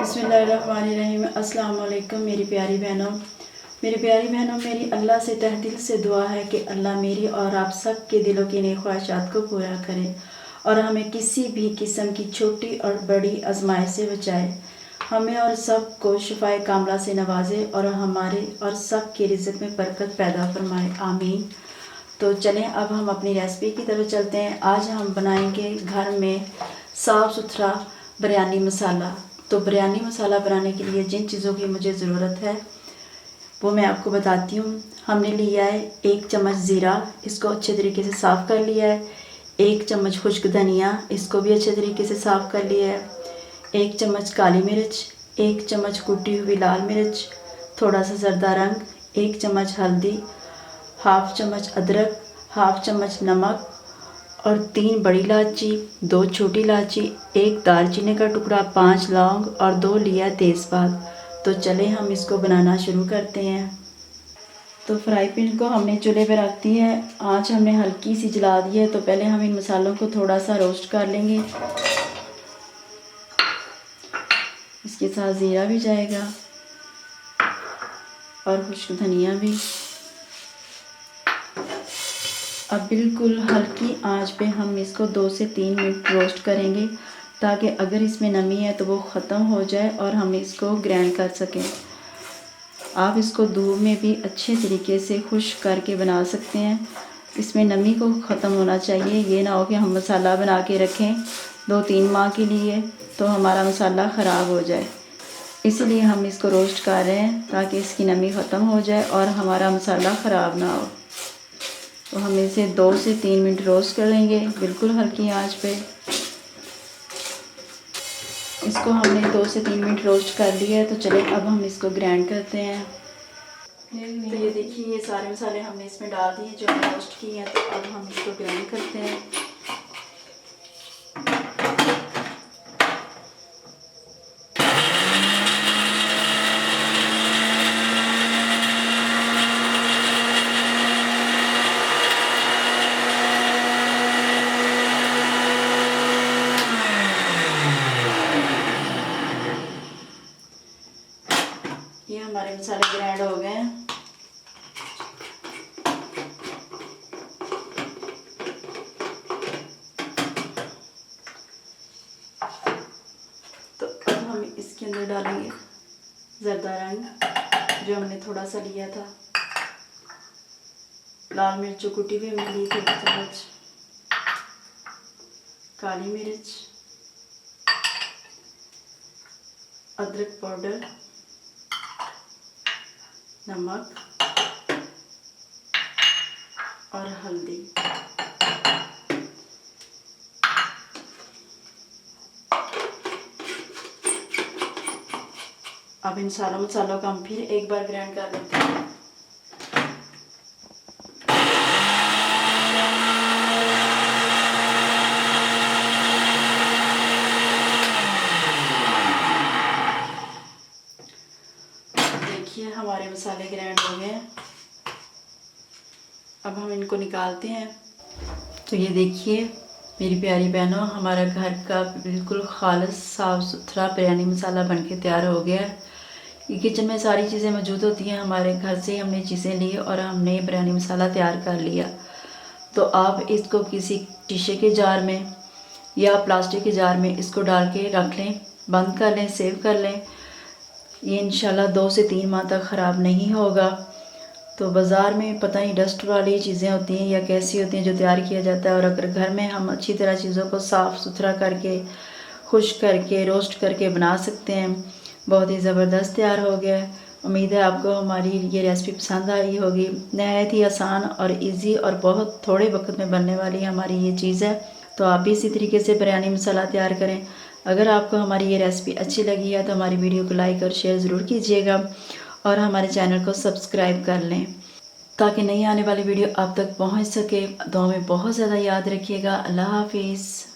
बिस्मिल्लाहिर्रहमानिर्रहीम। अस्सलाम वालेकुम मेरी प्यारी बहनों, मेरी अल्लाह से तहे दिल से दुआ है कि अल्लाह मेरी और आप सब के दिलों की नेक ख्वाहिशात को पूरा करे और हमें किसी भी किस्म की छोटी और बड़ी आजमाइश से बचाए, हमें और सब को शिफाए कामला से नवाजे और हमारे और सब के रिज़्क़ में बरकत पैदा फरमाए, आमीन। तो चलें अब हम अपनी रेसिपी की तरफ चलते हैं। आज हम बनाएंगे घर में साफ़ सुथरा बिरयानी मसाला। तो बिरयानी मसाला बनाने के लिए जिन चीज़ों की मुझे ज़रूरत है वो मैं आपको बताती हूँ। हमने लिया है 1 चम्मच ज़ीरा, इसको अच्छे तरीके से साफ़ कर लिया है। 1 चम्मच खुश्क धनिया, इसको भी अच्छे तरीके से साफ़ कर लिया है। 1 चम्मच काली मिर्च, 1 चम्मच कुटी हुई लाल मिर्च, थोड़ा सा ज़रदा रंग, 1 चम्मच हल्दी, हाफ़ चम्मच अदरक, हाफ़ चम्मच नमक और 3 बड़ी इलायची, 2 छोटी इलायची, 1 दालचीनी का टुकड़ा, 5 लौंग और 2 लिया तेज़पात। तो चले हम इसको बनाना शुरू करते हैं। तो फ्राई पैन को हमने चूल्हे पर रख दी है, आँच हमने हल्की सी जला दी है। तो पहले हम इन मसालों को थोड़ा सा रोस्ट कर लेंगे। इसके साथ ज़ीरा भी जाएगा और खुश्क धनिया भी। अब बिल्कुल हल्की आंच पे हम इसको 2 से 3 मिनट रोस्ट करेंगे ताकि अगर इसमें नमी है तो वो ख़त्म हो जाए और हम इसको ग्राइंड कर सकें। आप इसको धूप में भी अच्छे तरीके से खुश्क करके बना सकते हैं। इसमें नमी को ख़त्म होना चाहिए, ये ना हो कि हम मसाला बना के रखें 2-3 माह के लिए तो हमारा मसाला ख़राब हो जाए। इसलिए हम इसको रोस्ट कर रहे हैं ताकि इसकी नमी ख़त्म हो जाए और हमारा मसाला ख़राब ना हो। तो हम इसे 2 से 3 मिनट रोस्ट करेंगे बिल्कुल हल्की आंच पे। इसको हमने 2 से 3 मिनट रोस्ट कर लिया है। तो चलें अब हम इसको ग्राइंड करते हैं। तो ये देखिए ये सारे मसाले हमने इसमें डाल दिए जो हमने रोस्ट किए हैं। तो अब हम इसको ग्राइंड करते हैं। ये हमारे मसाले ग्राइंड हो गए हैं। तो अब हम इसके अंदर डालेंगे ज़रदा रंग जो हमने थोड़ा सा लिया था, लाल मिर्च जो कुटी हुई हमने ली थी 1 चम्मच, काली मिर्च, अदरक पाउडर, नमक और हल्दी। अब इन सारे मसालों का हम फिर एक बार ग्राइंड कर लेते हैं। देखिए हमारे मसाले ग्राइंड हो गए। अब हम इनको निकालते हैं। तो ये देखिए मेरी प्यारी बहनों, हमारा घर का बिल्कुल खालिस साफ़ सुथरा बिरयानी मसाला बनके तैयार हो गया है। ये किचन में सारी चीज़ें मौजूद होती हैं, हमारे घर से हमने चीज़ें ली और हमने बिरयानी मसाला तैयार कर लिया। तो आप इसको किसी शीशे के जार में या प्लास्टिक के जार में इसको डाल के रख लें, बंद कर लें, सेव कर लें। ये इंशाल्लाह 2 से 3 माह तक ख़राब नहीं होगा। तो बाज़ार में पता नहीं डस्ट वाली चीज़ें होती हैं या कैसी होती हैं जो तैयार किया जाता है, और अगर घर में हम अच्छी तरह चीज़ों को साफ़ सुथरा करके खुश्क करके रोस्ट करके बना सकते हैं, बहुत ही ज़बरदस्त तैयार हो गया है। उम्मीद है आपको हमारी ये रेसिपी पसंद आई होगी। नहायत ही आसान और इजी और बहुत थोड़े वक्त में बनने वाली हमारी ये चीज़ है। तो आप भी इसी तरीके से बिरयानी मसाला तैयार करें। अगर आपको हमारी ये रेसिपी अच्छी लगी है तो हमारी वीडियो को लाइक और शेयर ज़रूर कीजिएगा और हमारे चैनल को सब्सक्राइब कर लें ताकि नई आने वाली वीडियो आप तक पहुंच सके। दुआ में बहुत ज़्यादा याद रखिएगा। अल्लाह हाफिज़।